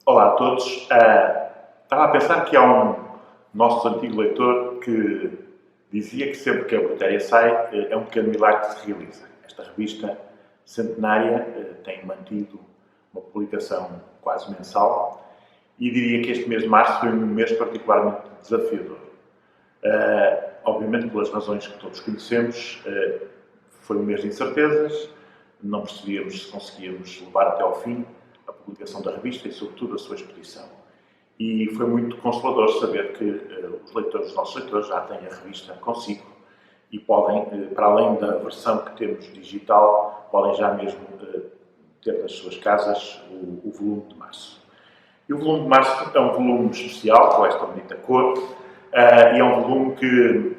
Olá a todos. Estava a pensar que há um nosso antigo leitor que dizia que sempre que a Brutéria sai, é um pequeno milagre que se realiza. Esta revista centenária tem mantido uma publicação quase mensal e diria que este mês de março foi um mês particularmente desafiador. Obviamente, pelas razões que todos conhecemos, foi um mês de incertezas, não percebíamos se conseguíamos levar até ao fim a publicação da revista e, sobretudo, a sua expedição. E foi muito consolador saber que os nossos leitores, já têm a revista consigo e podem, para além da versão que temos digital, podem já mesmo ter nas suas casas o volume de março. E o volume de março é um volume especial, com esta bonita cor, e é um volume que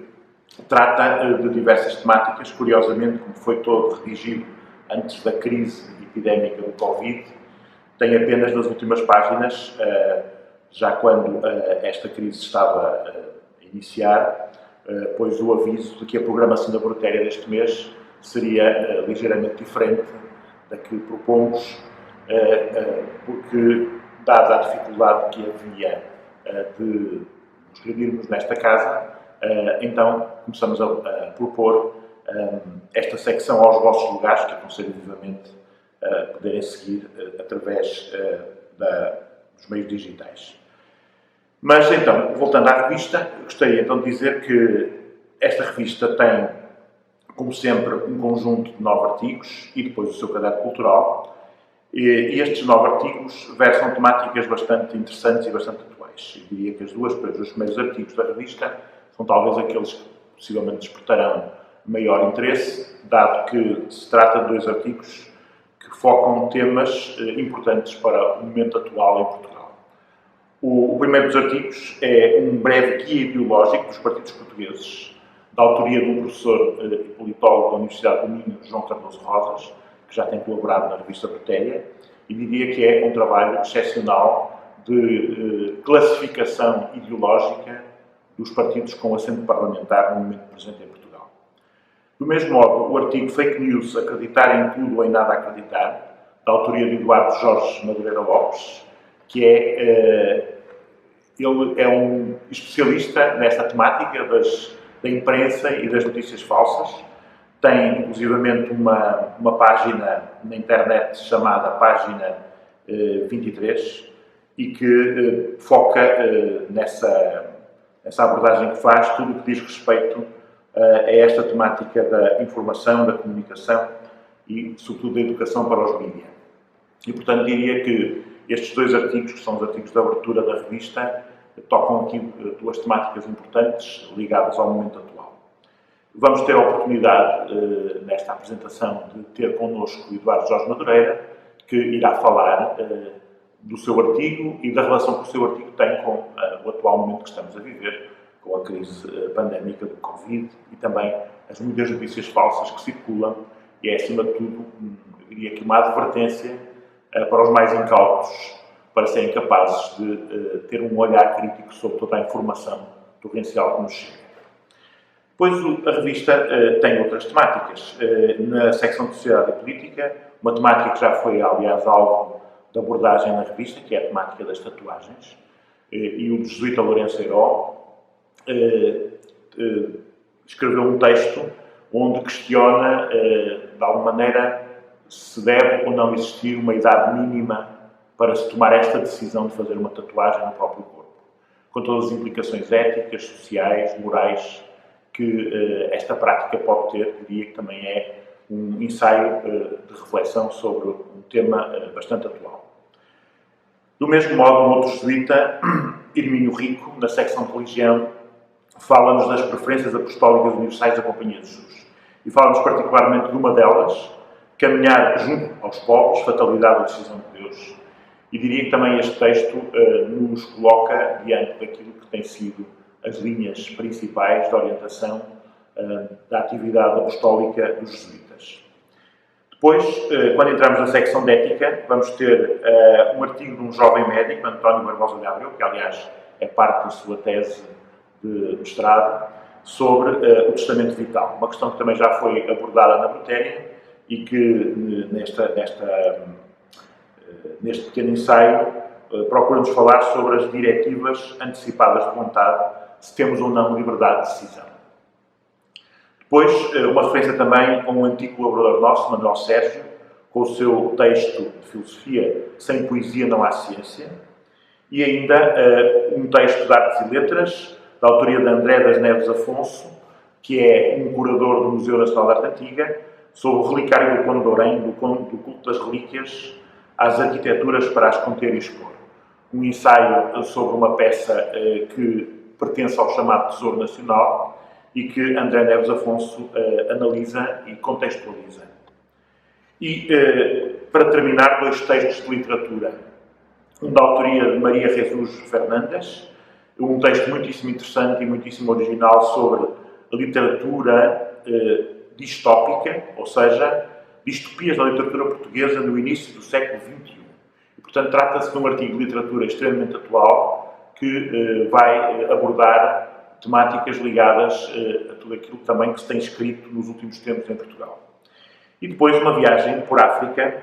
trata de diversas temáticas. Curiosamente, como foi todo redigido antes da crise epidémica do Covid, tem apenas nas últimas páginas, já quando esta crise estava a iniciar, pois o aviso de que a programação da Brutéria deste mês seria ligeiramente diferente da que propomos, porque, dada a dificuldade que havia de nos reunirmos nesta casa, então começamos a propor esta secção aos vossos lugares, que aconselho vivamente poderem seguir através dos meios digitais. Mas então, voltando à revista, gostaria então de dizer que esta revista tem, como sempre, um conjunto de 9 artigos e depois o seu caderno cultural. E estes 9 artigos versam temáticas bastante interessantes e bastante atuais. Eu diria que os dois primeiros artigos da revista são talvez aqueles que possivelmente despertarão maior interesse, dado que se trata de 2 artigos que focam temas importantes para o momento atual em Portugal. O primeiro dos artigos é um breve guia ideológico dos partidos portugueses, da autoria de um professor e politólogo da Universidade do Minho, João Cardoso Rosas, que já tem colaborado na revista Brutéria, e diria que é um trabalho excepcional de classificação ideológica dos partidos com assento parlamentar no momento presente em Portugal. Do mesmo modo, o artigo Fake News, acreditar em tudo ou em nada acreditar, da autoria de Eduardo Jorge Madureira Lopes, que ele é um especialista nesta temática da imprensa e das notícias falsas. Tem, inclusivamente, uma página na internet chamada Página 23 e que foca nessa abordagem que faz tudo o que diz respeito a esta temática da informação, da comunicação e, sobretudo, da educação para os mídias. E, portanto, diria que estes 2 artigos, que são os artigos de abertura da revista, tocam aqui 2 temáticas importantes ligadas ao momento atual. Vamos ter a oportunidade, nesta apresentação, de ter connosco o Eduardo Jorge Madureira, que irá falar do seu artigo e da relação que o seu artigo tem com o atual momento que estamos a viver, com a crise pandémica do Covid e também as muitas notícias falsas que circulam e é, acima de tudo, eu diria que uma advertência para os mais incautos, para serem capazes de ter um olhar crítico sobre toda a informação torrencial que nos chega. Depois, a revista tem outras temáticas. Na secção de Sociedade e Política, uma temática que já foi, aliás, alvo de abordagem na revista, que é a temática das tatuagens, e o jesuíta Lourenço Heiró escreveu um texto onde questiona, de alguma maneira, se deve ou não existir uma idade mínima para se tomar esta decisão de fazer uma tatuagem no próprio corpo, com todas as implicações éticas, sociais, morais que esta prática pode ter. Diria que também é um ensaio de reflexão sobre um tema bastante atual. Do mesmo modo, um outro jesuíta, Hermínio Rico, na secção de religião, fala-nos das preferências apostólicas universais da Companhia de Jesus. E fala-nos particularmente de uma delas, caminhar junto aos pobres, fatalidade ou decisão de Deus. E diria que também este texto nos coloca diante daquilo que tem sido as linhas principais de orientação da atividade apostólica dos jesuítas. Depois, quando entramos na secção de ética, vamos ter um artigo de um jovem médico, António Barbosa Gabriel, que aliás é parte da sua tese de mestrado, sobre o testamento vital. Uma questão que também já foi abordada na Brutéria e que neste pequeno ensaio procura-nos falar sobre as diretivas antecipadas de vontade, se temos ou não liberdade de decisão. Depois, uma referência também a um antigo colaborador nosso, Manuel Sérgio, com o seu texto de filosofia Sem Poesia Não Há Ciência, e ainda um texto de Artes e Letras, da autoria de André das Neves Afonso, que é um curador do Museu Nacional de Arte Antiga, sobre o relicário do Conde de Orém, do culto das relíquias, às arquiteturas para as conter e expor. Um ensaio sobre uma peça que pertence ao chamado Tesouro Nacional e que André Neves Afonso analisa e contextualiza. E, para terminar, 2 textos de literatura. Um da autoria de Maria Jesus Fernandes, um texto muitíssimo interessante e muitíssimo original sobre a literatura distópica, ou seja, distopias da literatura portuguesa no início do século XXI. E, portanto, trata-se de um artigo de literatura extremamente atual que vai abordar temáticas ligadas a tudo aquilo também que se tem escrito nos últimos tempos em Portugal. E depois uma viagem por África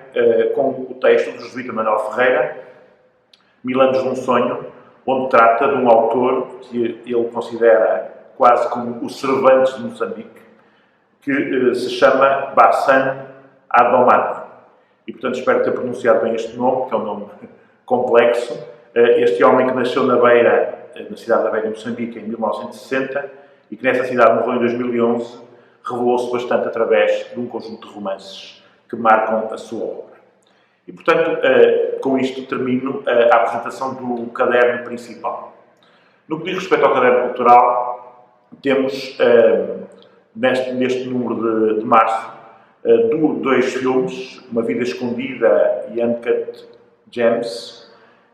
com o texto do jesuíta Manuel Ferreira, 1000 anos de um sonho, onde trata de um autor que ele considera quase como o Cervantes de Moçambique, que se chama Bassan Adomadi. E, portanto, espero ter pronunciado bem este nome, que é um nome complexo. Este homem que nasceu na Beira, na cidade da Beira, em Moçambique, em 1960, e que nessa cidade morreu em 2011, revelou-se bastante através de um conjunto de romances que marcam a sua obra. E, portanto, com isto termino a apresentação do caderno principal. No que diz respeito ao caderno cultural, temos, neste número de março, 2 filmes, Uma Vida Escondida e Uncut Gems,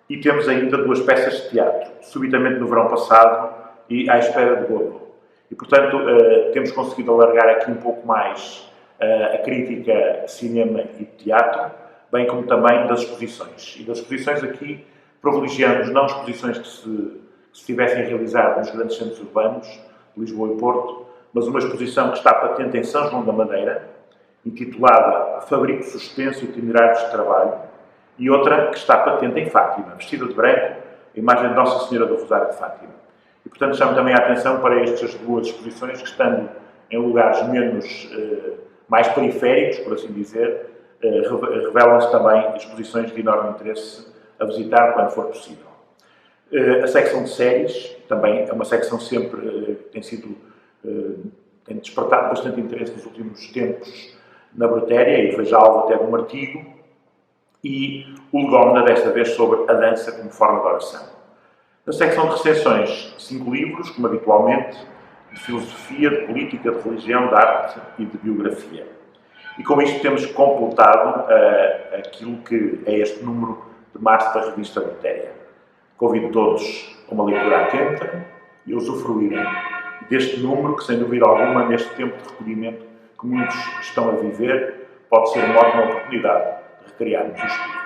e temos ainda 2 peças de teatro, Subitamente no Verão Passado e À Espera de Godot. E, portanto, temos conseguido alargar aqui um pouco mais a crítica de cinema e de teatro, bem como também das exposições. E das exposições aqui privilegiamos não exposições que se tivessem realizado nos grandes centros urbanos, Lisboa e Porto, mas uma exposição que está patente em São João da Madeira, intitulada Fabrico Suspenso Itinerários de Trabalho, e outra que está patente em Fátima, vestida de branco, a imagem de Nossa Senhora do Rosário de Fátima. E, portanto, chamo também a atenção para estas 2 exposições que, estando em lugares mais periféricos, por assim dizer, revelam-se também exposições de enorme interesse a visitar quando for possível. A secção de séries também é uma secção sempre tem despertado bastante interesse nos últimos tempos na Bretéria, e foi já alvo até de um artigo, e o Legómena, desta vez sobre a dança como forma de oração. Na secção de recensões, 5 livros, como habitualmente, de filosofia, de política, de religião, de arte e de biografia. E com isto temos completado aquilo que é este número de março da revista Bretéria. Convido todos a uma leitura atenta e a usufruírem deste número que, sem dúvida alguma, neste tempo de recolhimento que muitos estão a viver, pode ser uma ótima oportunidade de recriarmos o espírito.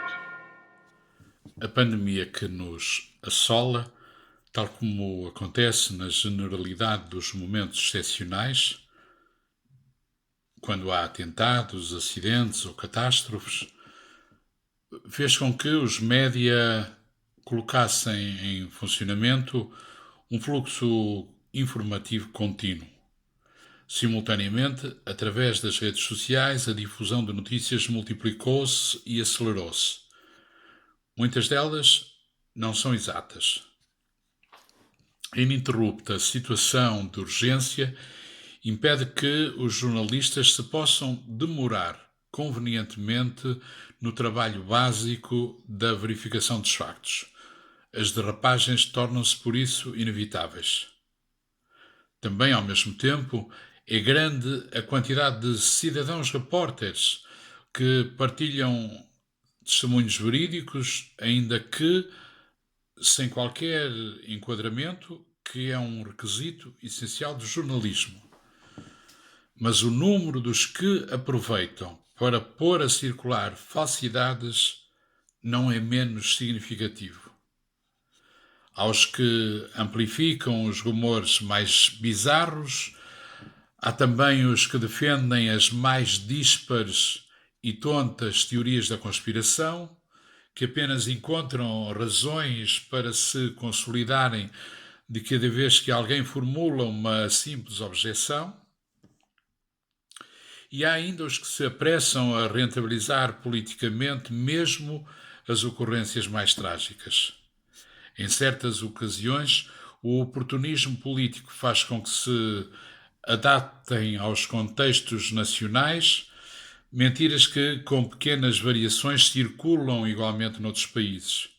A pandemia que nos assola, tal como acontece na generalidade dos momentos excepcionais, quando há atentados, acidentes ou catástrofes, fez com que os média colocassem em funcionamento um fluxo informativo contínuo. Simultaneamente, através das redes sociais, a difusão de notícias multiplicou-se e acelerou-se. Muitas delas não são exatas. A ininterrupta situação de urgência impede que os jornalistas se possam demorar convenientemente no trabalho básico da verificação dos factos. As derrapagens tornam-se, por isso, inevitáveis. Também, ao mesmo tempo, é grande a quantidade de cidadãos repórteres que partilham testemunhos verídicos, ainda que sem qualquer enquadramento, que é um requisito essencial do jornalismo. Mas o número dos que aproveitam para pôr a circular falsidades não é menos significativo. Aos que amplificam os rumores mais bizarros, há também os que defendem as mais díspares e tontas teorias da conspiração, que apenas encontram razões para se consolidarem de cada vez que alguém formula uma simples objeção, e há ainda os que se apressam a rentabilizar politicamente mesmo as ocorrências mais trágicas. Em certas ocasiões, o oportunismo político faz com que se adaptem aos contextos nacionais mentiras que, com pequenas variações, circulam igualmente noutros países.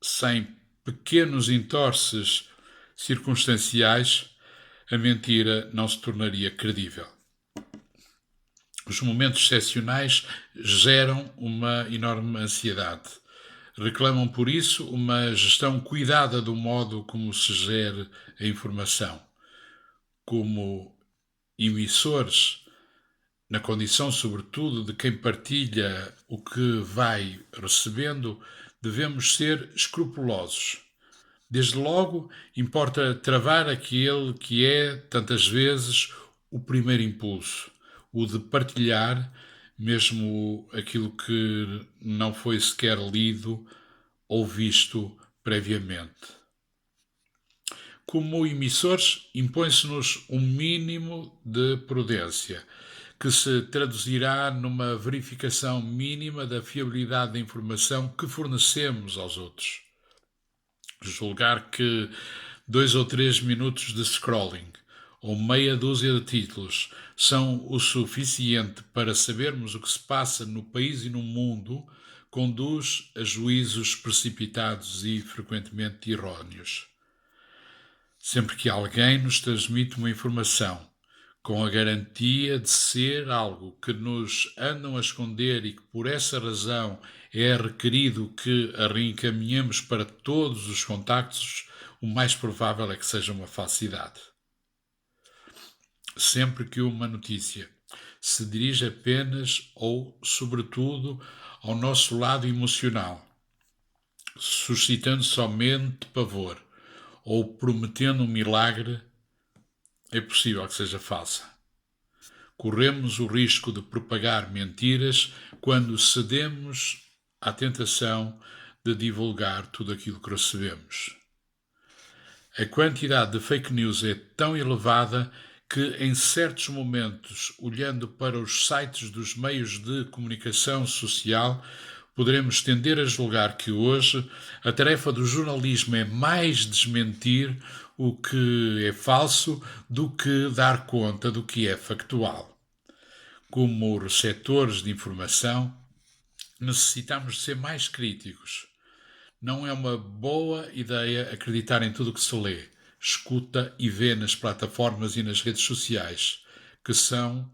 Sem pequenos entorces circunstanciais, a mentira não se tornaria credível. Os momentos excepcionais geram uma enorme ansiedade. Reclamam, por isso, uma gestão cuidada do modo como se gere a informação. Como emissores, na condição, sobretudo, de quem partilha o que vai recebendo, devemos ser escrupulosos. Desde logo, importa travar aquele que é, tantas vezes, o primeiro impulso, o de partilhar, mesmo aquilo que não foi sequer lido ou visto previamente. Como emissores, impõe-se-nos um mínimo de prudência, que se traduzirá numa verificação mínima da fiabilidade da informação que fornecemos aos outros. Julgar que 2 ou 3 minutos de scrolling ou meia dúzia de títulos são o suficiente para sabermos o que se passa no país e no mundo conduz a juízos precipitados e frequentemente errôneos. Sempre que alguém nos transmite uma informação com a garantia de ser algo que nos andam a esconder e que por essa razão é requerido que a reencaminhemos para todos os contactos, o mais provável é que seja uma falsidade. Sempre que uma notícia se dirige apenas ou, sobretudo, ao nosso lado emocional, suscitando somente pavor ou prometendo um milagre, é possível que seja falsa. Corremos o risco de propagar mentiras quando cedemos à tentação de divulgar tudo aquilo que recebemos. A quantidade de fake news é tão elevada que, em certos momentos, olhando para os sites dos meios de comunicação social, poderemos tender a julgar que hoje a tarefa do jornalismo é mais desmentir o que é falso do que dar conta do que é factual. Como receptores de informação, necessitamos de ser mais críticos. Não é uma boa ideia acreditar em tudo o que se lê, escuta e vê nas plataformas e nas redes sociais, que são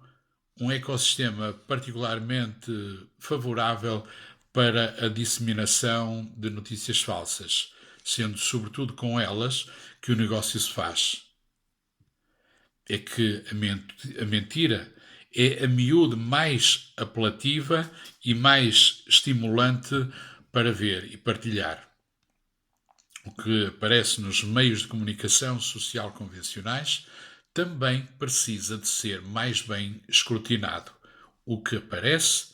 um ecossistema particularmente favorável para a disseminação de notícias falsas, sendo sobretudo com elas que o negócio se faz. É que a mentira é a miúde mais apelativa e mais estimulante para ver e partilhar. O que aparece nos meios de comunicação social convencionais também precisa de ser mais bem escrutinado. O que aparece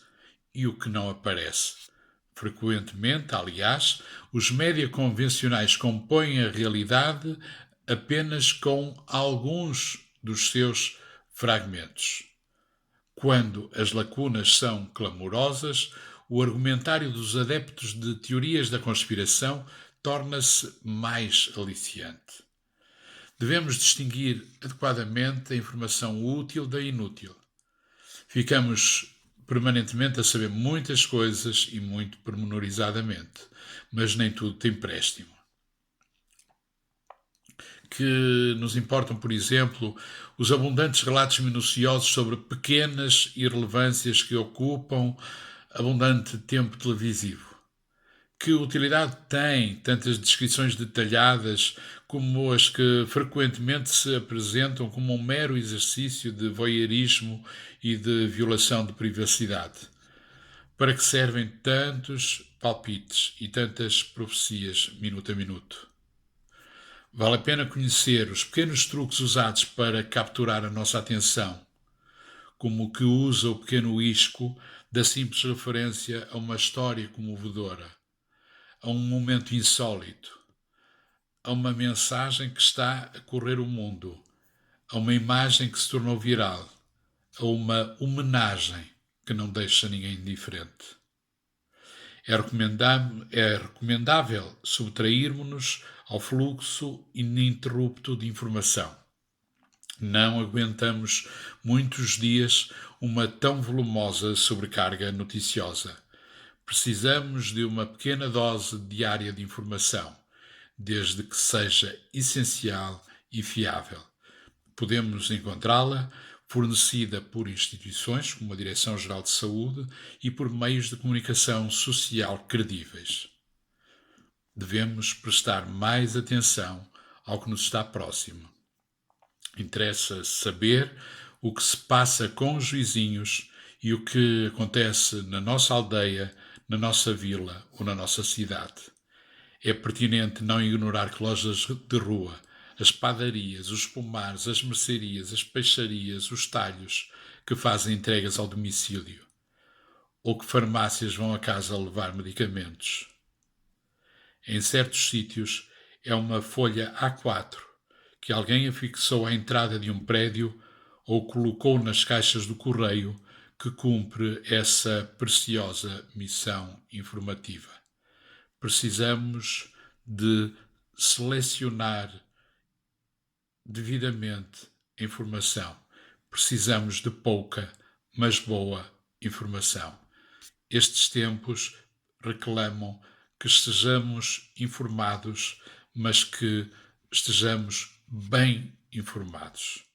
e o que não aparece. Frequentemente, aliás, os média convencionais compõem a realidade apenas com alguns dos seus fragmentos. Quando as lacunas são clamorosas, o argumentário dos adeptos de teorias da conspiração torna-se mais aliciante. Devemos distinguir adequadamente a informação útil da inútil. Ficamos permanentemente a saber muitas coisas e muito pormenorizadamente, mas nem tudo tem préstimo. Que nos importam, por exemplo, os abundantes relatos minuciosos sobre pequenas irrelevâncias que ocupam abundante tempo televisivo. Que utilidade tem tantas descrições detalhadas como as que frequentemente se apresentam como um mero exercício de voyeurismo e de violação de privacidade? Para que servem tantos palpites e tantas profecias minuto a minuto? Vale a pena conhecer os pequenos truques usados para capturar a nossa atenção, como o que usa o pequeno isco da simples referência a uma história comovedora, a um momento insólito, a uma mensagem que está a correr o mundo, a uma imagem que se tornou viral, a uma homenagem que não deixa ninguém indiferente. É recomendável subtrairmos-nos ao fluxo ininterrupto de informação. Não aguentamos muitos dias uma tão volumosa sobrecarga noticiosa. Precisamos de uma pequena dose diária de informação, desde que seja essencial e fiável. Podemos encontrá-la fornecida por instituições como a Direção-Geral de Saúde e por meios de comunicação social credíveis. Devemos prestar mais atenção ao que nos está próximo. Interessa saber o que se passa com os vizinhos e o que acontece na nossa aldeia, na nossa vila ou na nossa cidade. É pertinente não ignorar que lojas de rua, as padarias, os pomares, as mercearias, as peixarias, os talhos que fazem entregas ao domicílio, ou que farmácias vão a casa levar medicamentos. Em certos sítios é uma folha A4 que alguém afixou à entrada de um prédio ou colocou nas caixas do correio que cumpre essa preciosa missão informativa. Precisamos de selecionar devidamente a informação. Precisamos de pouca, mas boa informação. Estes tempos reclamam que estejamos informados, mas que estejamos bem informados.